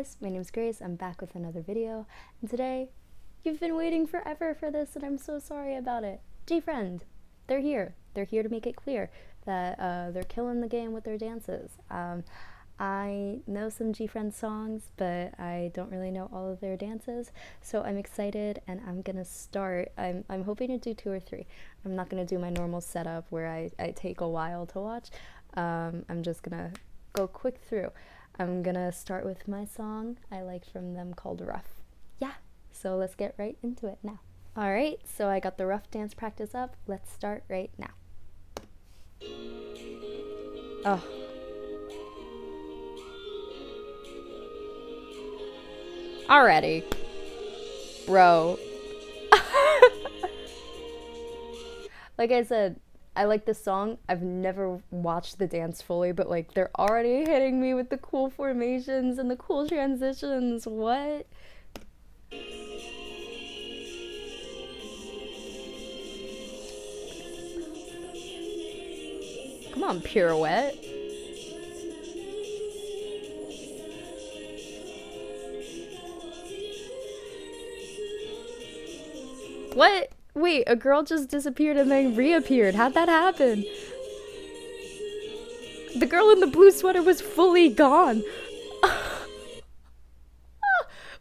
guys, my name is Grace. I'm back with another video, and today, you've been waiting forever for this, and I'm so sorry about it. GFriend, they're here. They're here to make it clear that they're killing the game with their dances. I know some GFriend songs, but I don't really know all of their dances, so I'm excited, and I'm gonna start. I'm hoping to do 2 or 3. I'm not gonna do my normal setup where I take a while to watch. I'm just gonna go quick through. I'm gonna start with my song I like from them called Rough. Yeah, so let's get right into it now. Alright, so I got the rough dance practice up. Let's start right now. Oh. Already. Bro. Like I said, I like this song. I've never watched the dance fully, but like they're already hitting me with the cool formations and the cool transitions. What? Come on, pirouette. What? Wait, a girl just disappeared and then reappeared. How'd that happen? The girl in the blue sweater was fully gone.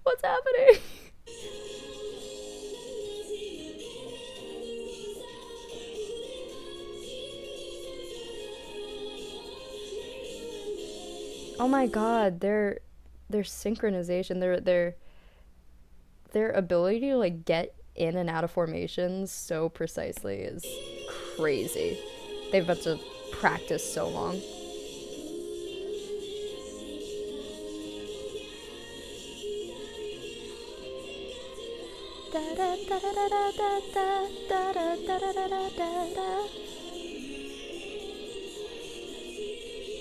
What's happening? Oh my god, their synchronization, their ability to like get in and out of formations so precisely is crazy. They've got to practice so long.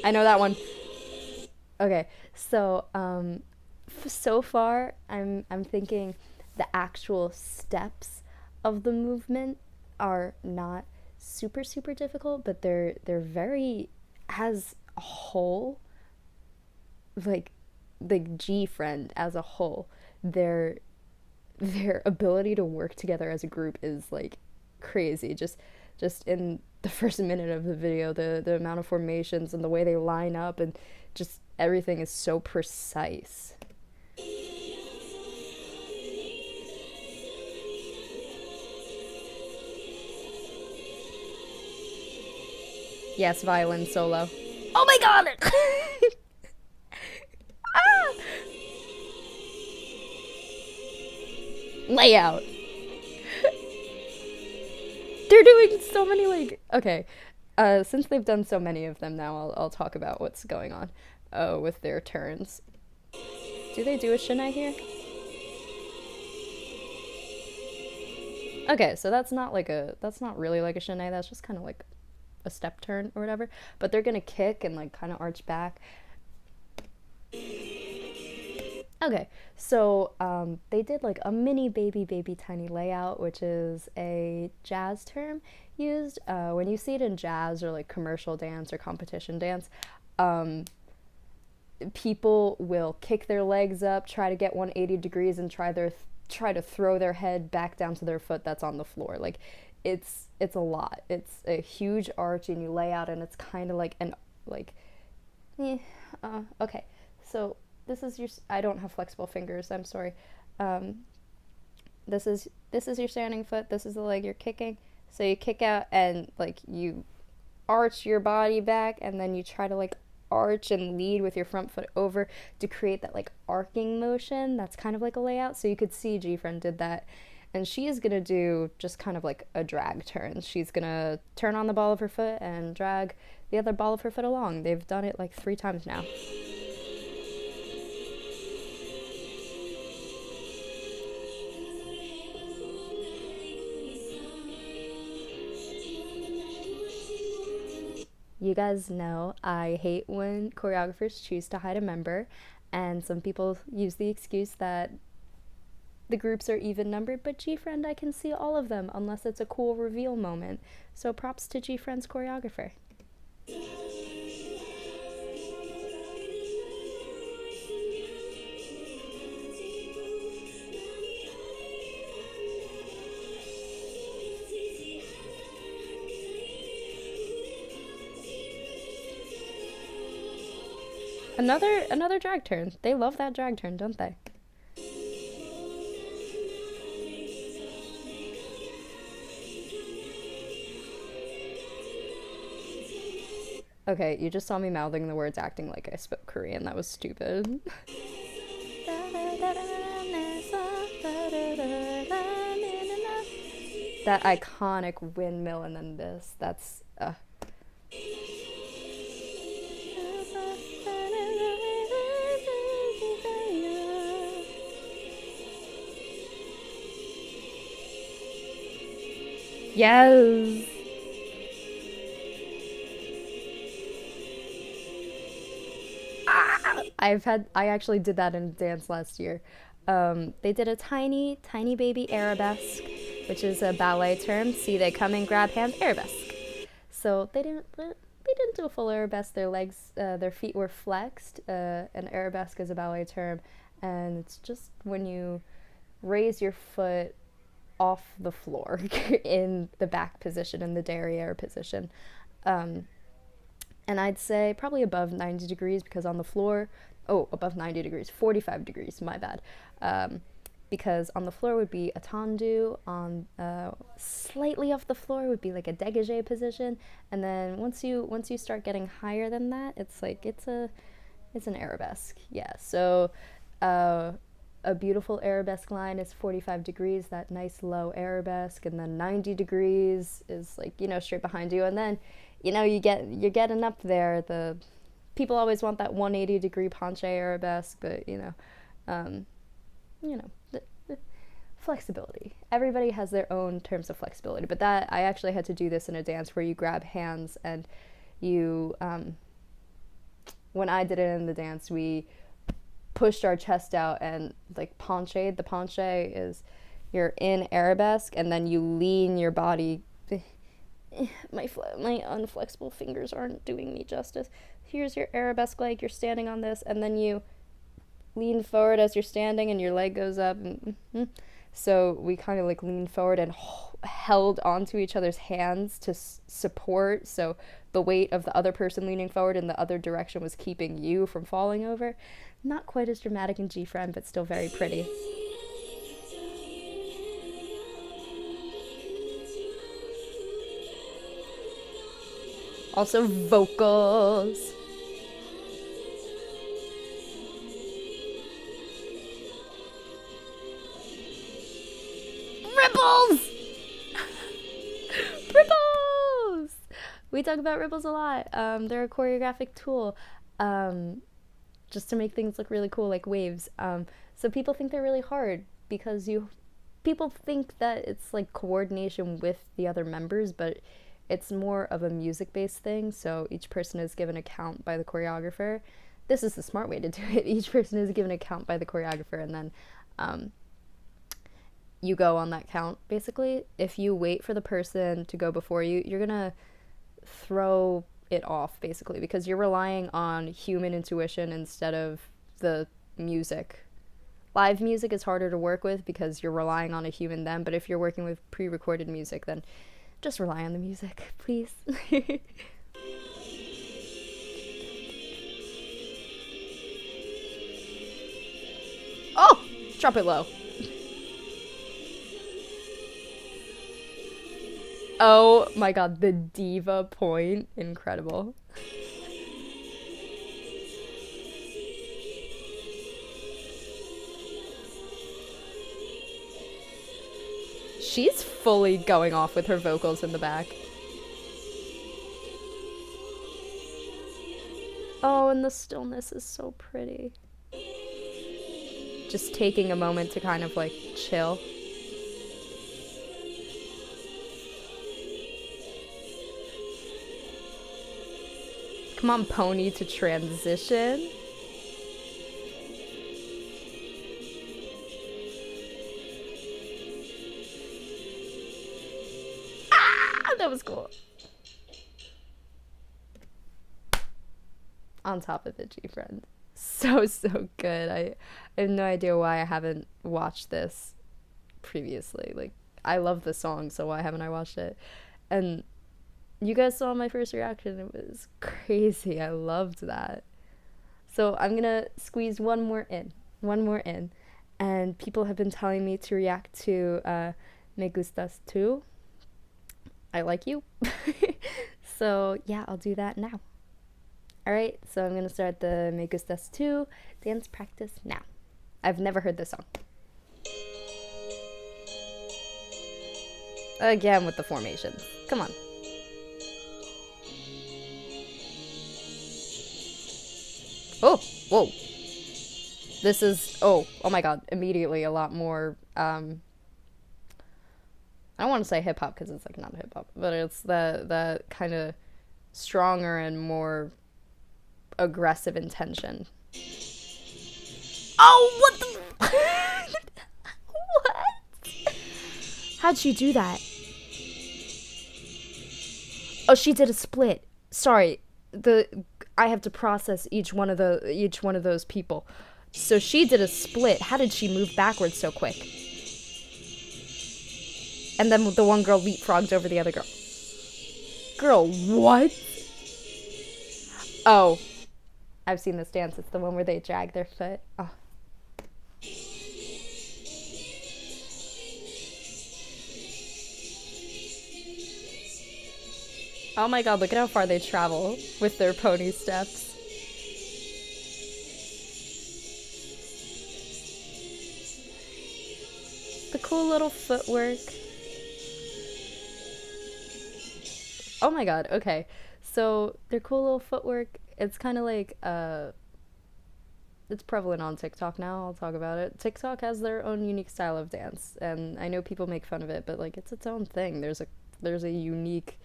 I know that one. Okay, so so far I'm thinking the actual steps of the movement are not super difficult, but they're very, as a whole, like the GFriend as a whole, their ability to work together as a group is like crazy. Just in the first minute of the video, the amount of formations and the way they line up and just everything is so precise. Yes, violin solo. Oh my god! Ah! Layout. They're doing so many, like, okay. Since they've done so many of them now, I'll talk about what's going on with their turns. Do they do a shinai here? Okay, so that's not really like a shinai. That's just kind of like a step turn or whatever. But they're gonna kick and like kind of arch back. Okay, so they did like a mini baby tiny layout, which is a jazz term used when you see it in jazz or like commercial dance or competition dance. People will kick their legs up, try to get 180 degrees, and try to throw their head back down to their foot that's on the floor. Like it's a lot. It's a huge arch, and you lay out, and it's kind of like an like. Okay, so. This is your. I don't have flexible fingers. I'm sorry. This is your standing foot. This is the leg you're kicking. So you kick out and like you arch your body back, and then you try to like arch and lead with your front foot over to create that like arcing motion. That's kind of like a layout. So you could see GFriend did that, and she is gonna do just kind of like a drag turn. She's gonna turn on the ball of her foot and drag the other ball of her foot along. They've done it like 3 times now. You guys know I hate when choreographers choose to hide a member, and some people use the excuse that the groups are even numbered, but GFriend, I can see all of them unless it's a cool reveal moment. So props to GFriend's choreographer. Another drag turn. They love that drag turn, don't they? Okay, you just saw me mouthing the words acting like I spoke Korean. That was stupid. That iconic windmill and then this. That's yes. I actually did that in a dance last year. They did a tiny, tiny baby arabesque, which is a ballet term. See, they come and grab hands, arabesque. So they didn't do a full arabesque. Their legs, their feet were flexed. An arabesque is a ballet term, and it's just when you raise your foot off the floor in the back position, in the derriere position. And I'd say probably above 90 degrees because on the floor, above 90 degrees, 45 degrees, my bad. Because on the floor would be a tendu, on slightly off the floor would be like a dégagé position, and then once you start getting higher than that, it's like it's an arabesque. Yeah, so a beautiful arabesque line is 45 degrees, that nice low arabesque, and then 90 degrees is like, straight behind you, and then you're getting up there. The people always want that 180 degree penché arabesque, but the flexibility. Everybody has their own terms of flexibility, but that I actually had to do this in a dance where you grab hands and you when I did it in the dance, we pushed our chest out and like penché. The penché is you're in arabesque and then you lean your body. My unflexible fingers aren't doing me justice. Here's your arabesque leg, you're standing on this, and then you lean forward as you're standing and your leg goes up. So we kind of like leaned forward and held onto each other's hands to support, so the weight of the other person leaning forward in the other direction was keeping you from falling over. Not quite as dramatic in GFriend, but still very pretty. Also vocals. Ripples! Ripples! We talk about ripples a lot. They're a choreographic tool just to make things look really cool, like waves. So people think they're really hard because people think that it's like coordination with the other members, but it's more of a music-based thing, so each person is given a count by the choreographer. This is the smart way to do it. Each person is given a count by the choreographer, and then you go on that count, basically. If you wait for the person to go before you, you're gonna throw it off, basically, because you're relying on human intuition instead of the music. Live music is harder to work with because you're relying on a human then, but if you're working with pre-recorded music, then just rely on the music, please. Oh! Drop it low. Oh my god, the diva point. Incredible. She's fully going off with her vocals in the back. Oh, and the stillness is so pretty. Just taking a moment to kind of like chill. Come on, pony, to transition. That was cool. On top of it, GFriend. So good. I have no idea why I haven't watched this previously. Like, I love the song, so why haven't I watched it? And you guys saw my first reaction. It was crazy. I loved that. So I'm gonna squeeze one more in. And people have been telling me to react to Me Gustas Tu. I like you. So yeah, I'll do that now. Alright, so I'm gonna start the Me Gustas Tu dance practice now. I've never heard this song. Again with the formations. Come on. Oh, whoa. This is, oh my god, immediately a lot more, I don't want to say hip-hop because it's like not hip-hop, but it's the kind of stronger and more aggressive intention. Oh, what the? What? How'd she do that? Oh, she did a split. Sorry, I have to process each one of those people. So she did a split. How did she move backwards so quick? And then the one girl leapfrogged over the other girl. Girl, what? Oh, I've seen this dance. It's the one where they drag their foot. Oh. Oh my god, look at how far they travel with their pony steps. The cool little footwork. Oh my god, okay. So their cool little footwork, it's kind of like, it's prevalent on TikTok now, I'll talk about it. TikTok has their own unique style of dance, and I know people make fun of it, but like it's its own thing. There's a unique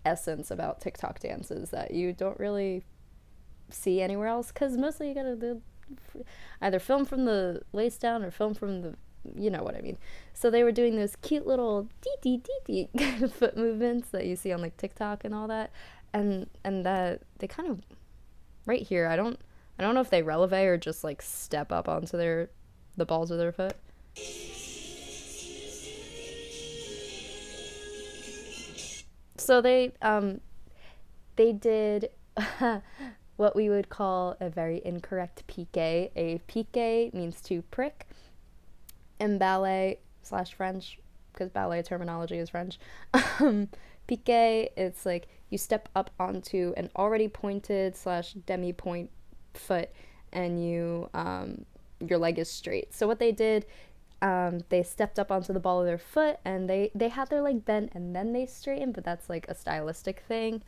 essence about TikTok dances that you don't really see anywhere else, because mostly you gotta either film from the waist down or film from the, you know what I mean. So they were doing those cute little dee kind of foot movements that you see on like TikTok and all that, and that they kind of right here. I don't know if they releve or just like step up onto the balls of their foot. So they did what we would call a very incorrect pique. A pique means to prick. In ballet / French, because ballet terminology is French, pique, it's like you step up onto an already pointed / demi-point foot, and your leg is straight. So what they did, they stepped up onto the ball of their foot, and they had their leg bent, and then they straightened, but that's like a stylistic thing.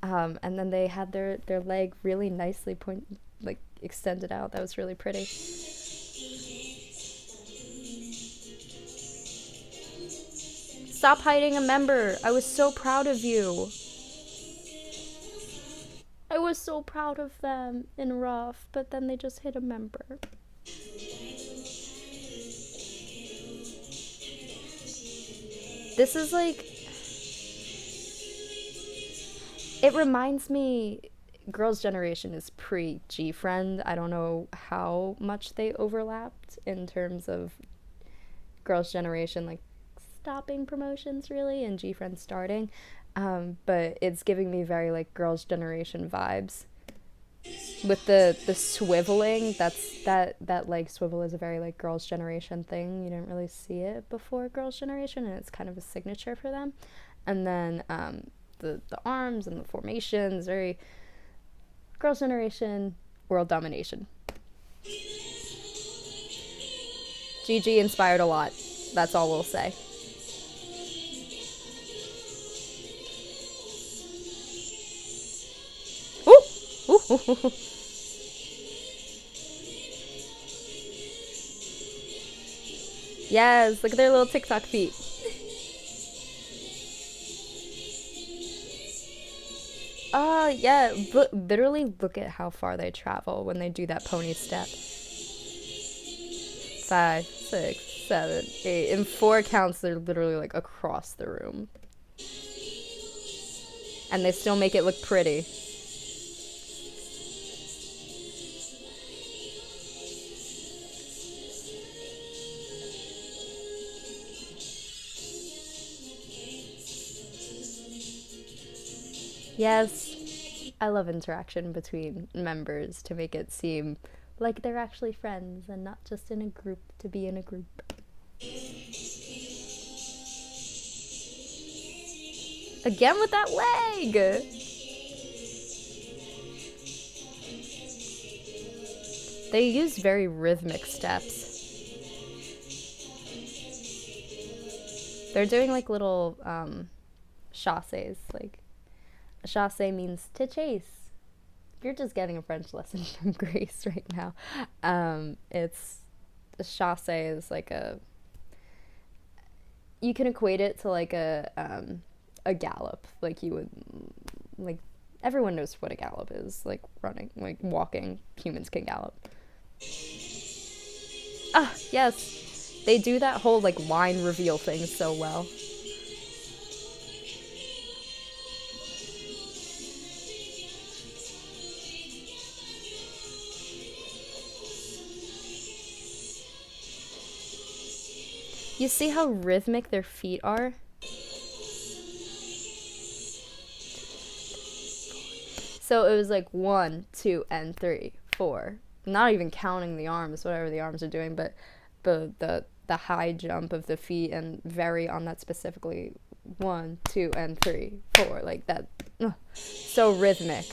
And then they had their leg really nicely extended out. That was really pretty. Stop hiding a member. I was so proud of you. I was so proud of them in rough, but then they just hit a member. This is like, it reminds me, Girls' Generation is pre GFriend. I don't know how much they overlapped in terms of Girls' Generation like stopping promotions really and GFriend starting, but it's giving me very like Girls' Generation vibes with the swiveling. That leg swivel is a very like Girls' Generation thing. You didn't really see it before Girls' Generation, and it's kind of a signature for them. And then the arms and the formations, very Girls' Generation, world domination. GG inspired a lot. That's all we'll say. Ooh. Yes, look at their little TikTok feet. Yeah, literally look at how far they travel when they do that pony step. 5, 6, 7, 8. In 4 counts, they're literally like across the room. And they still make it look pretty. Yes. I love interaction between members to make it seem like they're actually friends and not just in a group to be in a group. Again with that leg! They use very rhythmic steps. They're doing like little chasses. Like, a chasse means to chase. You're just getting a French lesson from Grace right now. It's a chasse is like you can equate it to like a gallop. Like you would, like, everyone knows what a gallop is. Like running, like walking. Humans can gallop. Ah, yes. They do that whole like line reveal thing so well. You see how rhythmic their feet are? So it was like 1, 2, and 3, 4. Not even counting the arms, whatever the arms are doing, but the high jump of the feet and vary on that specifically. 1, 2, and 3, 4, like that. So rhythmic.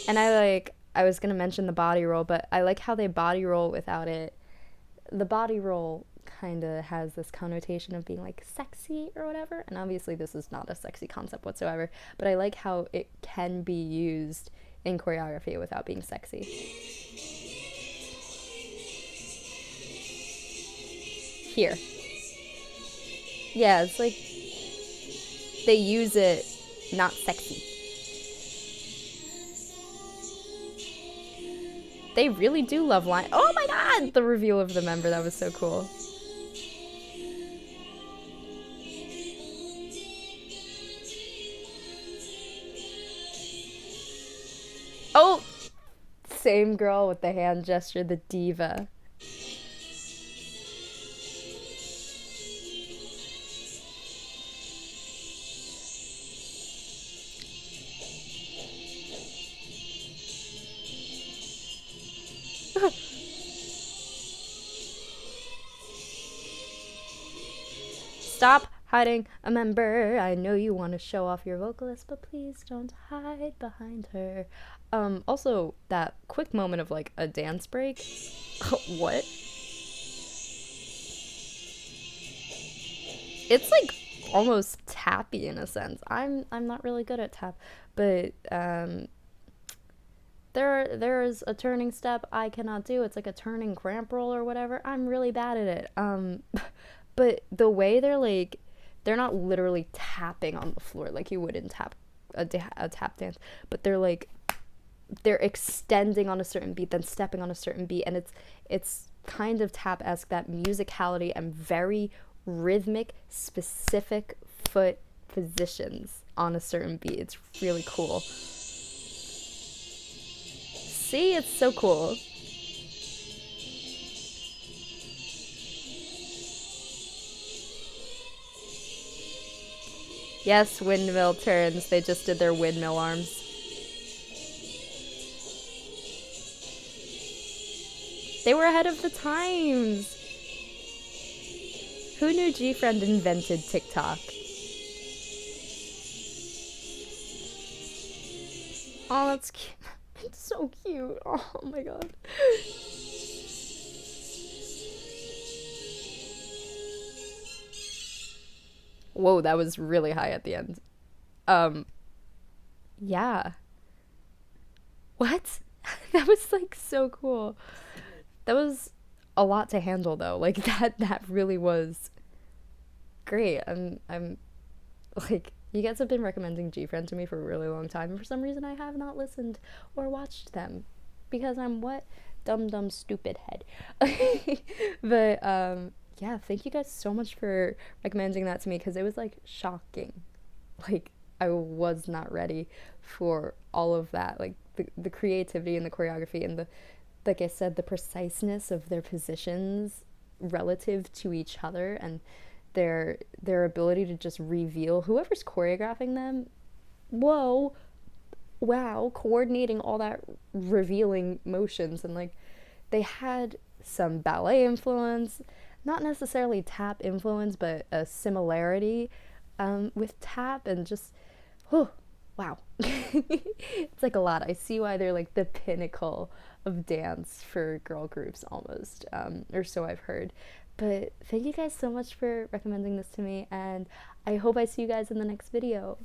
And I was gonna mention the body roll, but I like how they body roll without it. The body roll kind of has this connotation of being like sexy or whatever, and obviously this is not a sexy concept whatsoever, but I like how it can be used in choreography without being sexy. Here. Yeah, it's like they use it not sexy. They really do love line. Oh my god! The reveal of the member, that was so cool. Oh! Same girl with the hand gesture, the diva. Stop hiding a member. I know you want to show off your vocalist, but please don't hide behind her. Also, that quick moment of like a dance break. What? It's like almost tappy in a sense. I'm not really good at tap, but there's a turning step I cannot do. It's like a turning cramp roll or whatever. I'm really bad at it. But the way they're not literally tapping on the floor like you would in a tap dance, but they're extending on a certain beat, then stepping on a certain beat, and it's kind of tap-esque, that musicality and very rhythmic, specific foot positions on a certain beat. It's really cool. See, it's so cool. Yes, windmill turns. They just did their windmill arms. They were ahead of the times. Who knew GFriend invented TikTok? Oh, that's cute. It's so cute. Oh my god. Whoa, that was really high at the end. Yeah. What? That was like so cool. That was a lot to handle though. Like that really was great. I'm like, you guys have been recommending GFriend to me for a really long time, and for some reason I have not listened or watched them because I'm what? Dumb stupid head. But yeah, thank you guys so much for recommending that to me, because it was like shocking. Like, I was not ready for all of that. Like, the creativity and the choreography and the, like I said, the preciseness of their positions relative to each other, and their ability to just reveal whoever's choreographing them. Whoa, wow, coordinating all that revealing motions, and like they had some ballet influence, not necessarily tap influence, but a similarity with tap, and just, oh, wow. It's like a lot. I see why they're like the pinnacle of dance for girl groups almost, or so I've heard. But thank you guys so much for recommending this to me, and I hope I see you guys in the next video.